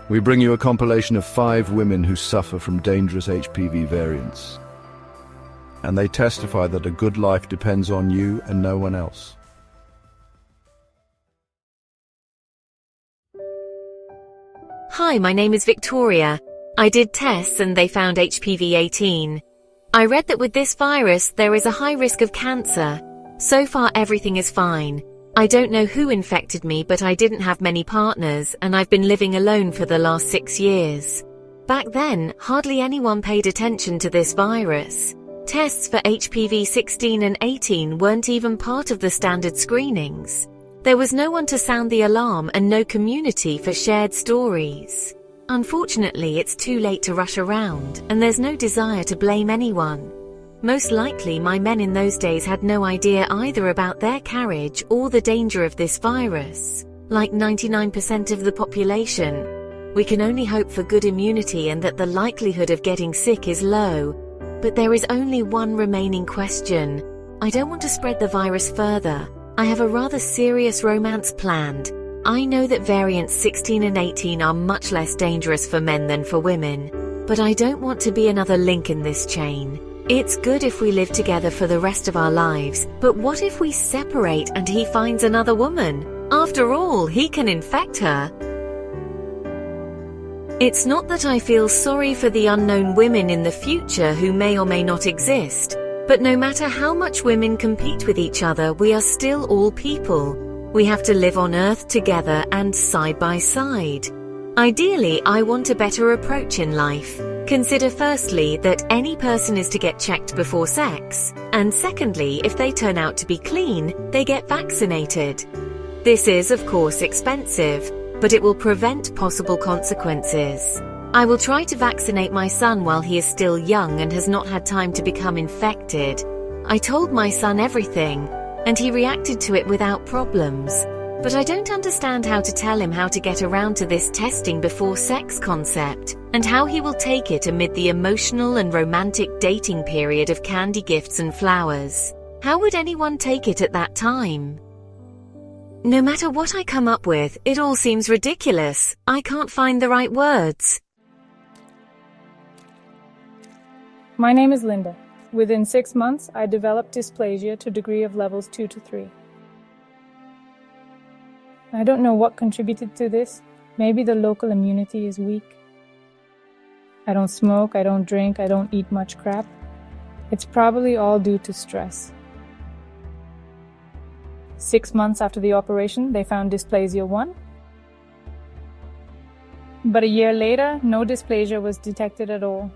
We bring you a compilation of 5 women who suffer from dangerous HPV variants. And they testify that a good life depends on you and no one else. Hi, my name is Victoria. I did tests and they found HPV-18. I read that with this virus there is a high risk of cancer. So far everything is fine. I don't know who infected me, but I didn't have many partners and I've been living alone for the last 6 years. Back then, hardly anyone paid attention to this virus. Tests for HPV 16 and 18 weren't even part of the standard screenings. There was no one to sound the alarm and no community for shared stories. Unfortunately, it's too late to rush around, and there's no desire to blame anyone. Most likely, my men in those days had no idea either about their carriage or the danger of this virus. Like 99% of the population, we can only hope for good immunity and that the likelihood of getting sick is low. But there is only one remaining question. I don't want to spread the virus further. I have a rather serious romance planned. I know that variants 16 and 18 are much less dangerous for men than for women, but I don't want to be another link in this chain. It's good if we live together for the rest of our lives, but what if we separate and he finds another woman? After all, he can infect her. It's not that I feel sorry for the unknown women in the future who may or may not exist, but no matter how much women compete with each other, we are still all people. We have to live on Earth together and side by side. Ideally, I want a better approach in life. Consider firstly that any person is to get checked before sex, and secondly, if they turn out to be clean, they get vaccinated. This is, of course, expensive, but it will prevent possible consequences. I will try to vaccinate my son while he is still young and has not had time to become infected. I told my son everything, and he reacted to it without problems. But I don't understand how to tell him how to get around to this testing before sex concept, and how he will take it amid the emotional and romantic dating period of candy gifts and flowers. How would anyone take it at that time? No matter what I come up with, it all seems ridiculous. I can't find the right words. My name is Linda. Within 6 months, I developed dysplasia to degree of levels 2 to 3. I don't know what contributed to this. Maybe the local immunity is weak. I don't smoke, I don't drink, I don't eat much crap. It's probably all due to stress. 6 months after the operation, they found dysplasia 1. But a year later, no dysplasia was detected at all.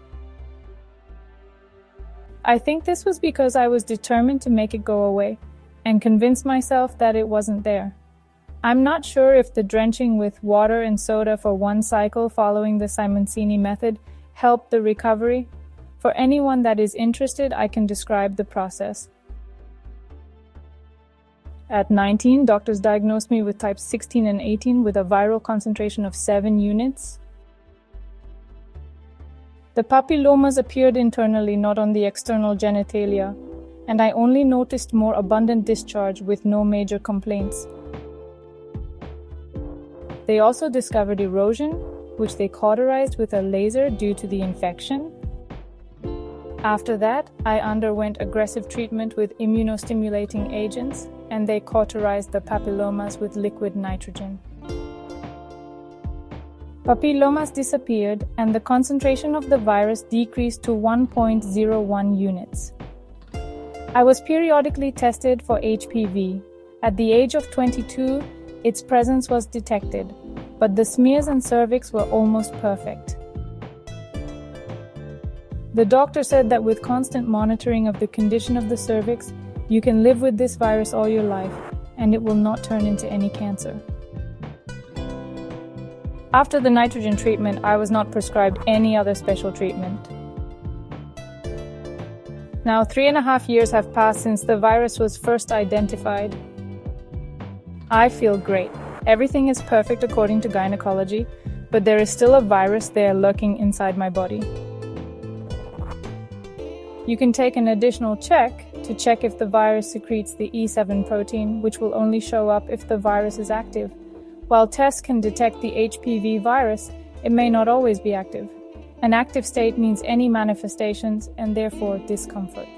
I think this was because I was determined to make it go away and convince myself that it wasn't there. I'm not sure if the drenching with water and soda for 1 cycle following the Simoncini method helped the recovery. For anyone that is interested, I can describe the process. At 19, doctors diagnosed me with types 16 and 18 with a viral concentration of 7 units. The papillomas appeared internally, not on the external genitalia, and I only noticed more abundant discharge with no major complaints. They also discovered erosion, which they cauterized with a laser due to the infection. After that, I underwent aggressive treatment with immunostimulating agents, and they cauterized the papillomas with liquid nitrogen. Papillomas disappeared, and the concentration of the virus decreased to 1.01 units. I was periodically tested for HPV. At the age of 22, its presence was detected, but the smears and cervix were almost perfect. The doctor said that with constant monitoring of the condition of the cervix, you can live with this virus all your life, and it will not turn into any cancer. After the nitrogen treatment, I was not prescribed any other special treatment. Now 3.5 years have passed since the virus was first identified. I feel great. Everything is perfect according to gynecology, but there is still a virus there lurking inside my body. You can take an additional check to check if the virus secretes the E7 protein, which will only show up if the virus is active. While tests can detect the HPV virus, It may not always be active. An active state means any manifestations and therefore discomfort.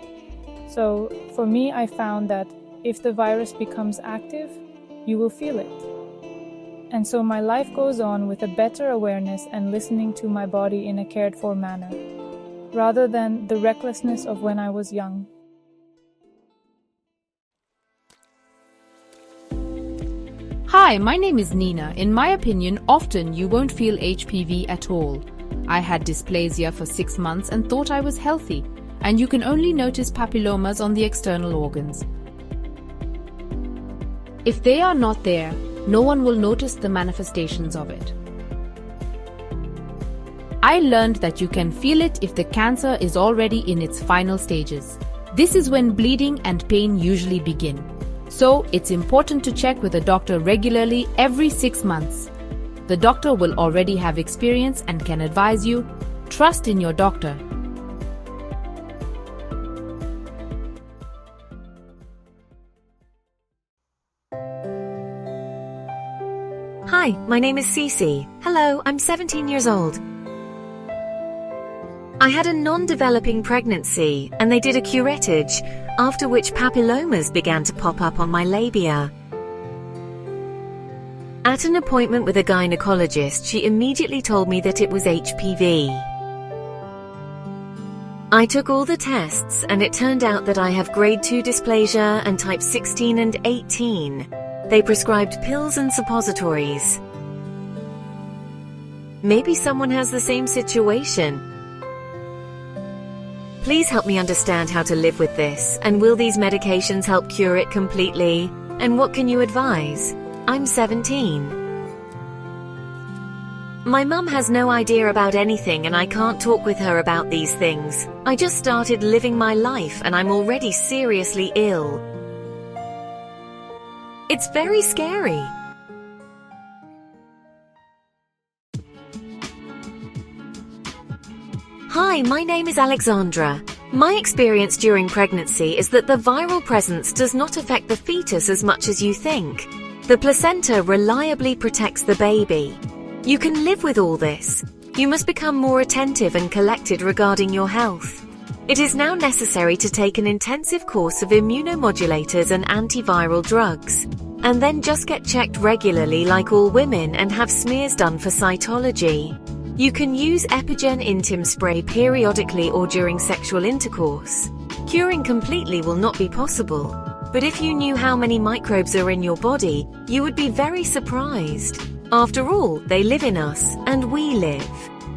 So for me, I found that if the virus becomes active, you will feel it. And so my life goes on with a better awareness and listening to my body in a cared for manner, rather than the recklessness of when I was young. Hi, my name is Nina. In my opinion, often you won't feel HPV at all. I had dysplasia for 6 months and thought I was healthy, and you can only notice papillomas on the external organs. If they are not there, no one will notice the manifestations of it. I learned that you can feel it if the cancer is already in its final stages. This is when bleeding and pain usually begin. So it's important to check with a doctor regularly every 6 months. The doctor will already have experience and can advise you. Trust in your doctor. Hi, my name is Cece. Hello, I'm 17 years old. I had a non-developing pregnancy and they did a curettage, after which papillomas began to pop up on my labia. At an appointment with a gynecologist, she immediately told me that it was HPV. I took all the tests and it turned out that I have grade 2 dysplasia and type 16 and 18. They prescribed pills and suppositories. Maybe someone has the same situation. Please help me understand how to live with this, and will these medications help cure it completely? And what can you advise? I'm 17. My mum has no idea about anything and I can't talk with her about these things. I just started living my life and I'm already seriously ill. It's very scary. Hi, my name is Alexandra. My experience during pregnancy is that the viral presence does not affect the fetus as much as you think. The placenta reliably protects the baby. You can live with all this. You must become more attentive and collected regarding your health. It is now necessary to take an intensive course of immunomodulators and antiviral drugs, and then just get checked regularly like all women and have smears done for cytology. You can use Epigen Intim spray periodically or during sexual intercourse. Curing completely will not be possible, but if you knew how many microbes are in your body, you would be very surprised. After all, they live in us, and we live.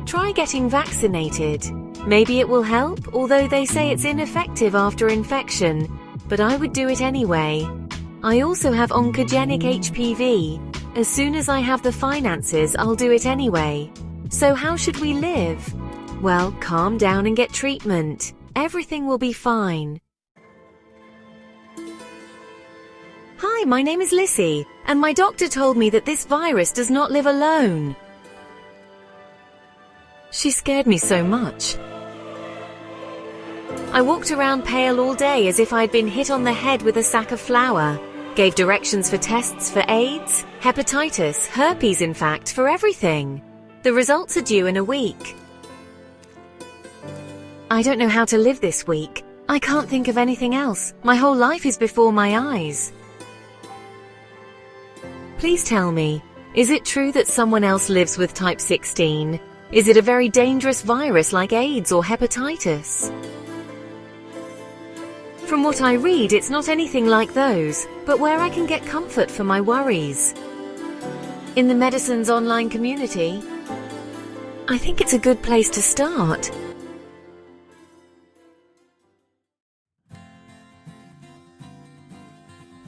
Try getting vaccinated. Maybe it will help, although they say it's ineffective after infection, but I would do it anyway. I also have oncogenic HPV. As soon as I have the finances, I'll do it anyway. So how should we live? Well, calm down and get treatment. Everything will be fine. Hi, my name is Lissy, and my doctor told me that this virus does not live alone. She scared me so much. I walked around pale all day as if I'd been hit on the head with a sack of flour. Gave directions for tests for AIDS, hepatitis, herpes in fact, for everything. The results are due in a week. I don't know how to live this week. I can't think of anything else. My whole life is before my eyes. Please tell me, is it true that someone else lives with type 16? Is it a very dangerous virus like AIDS or hepatitis? From what I read, it's not anything like those, but where I can get comfort for my worries. In the medicine's online community, I think it's a good place to start.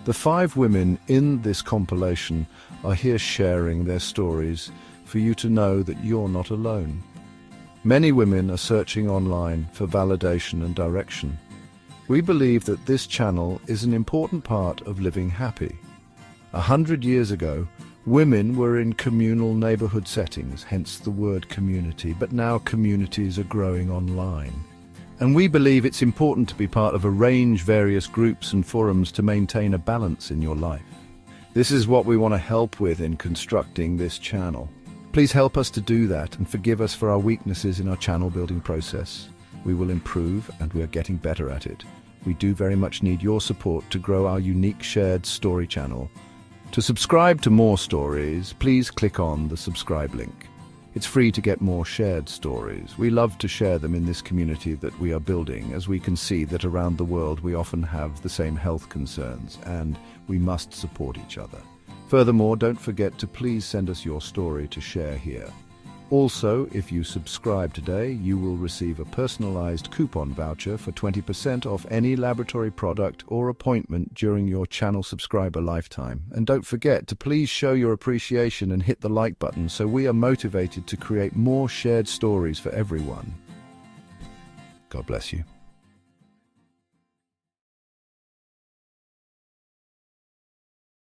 The 5 women in this compilation are here sharing their stories for you to know that you're not alone. Many women are searching online for validation and direction. We believe that this channel is an important part of living happy. 100 years ago, women were in communal neighborhood settings, hence the word community, but now communities are growing online. And we believe it's important to be part of a range of various groups and forums to maintain a balance in your life. This is what we want to help with in constructing this channel. Please help us to do that and forgive us for our weaknesses in our channel building process. We will improve and we are getting better at it. We do very much need your support to grow our unique shared story channel. To subscribe to more stories, please click on the subscribe link. It's free to get more shared stories. We love to share them in this community that we are building, as we can see that around the world we often have the same health concerns and we must support each other. Furthermore, don't forget to please send us your story to share here. Also, if you subscribe today, you will receive a personalized coupon voucher for 20% off any laboratory product or appointment during your channel subscriber lifetime. And don't forget to please show your appreciation and hit the like button so we are motivated to create more shared stories for everyone. God bless you.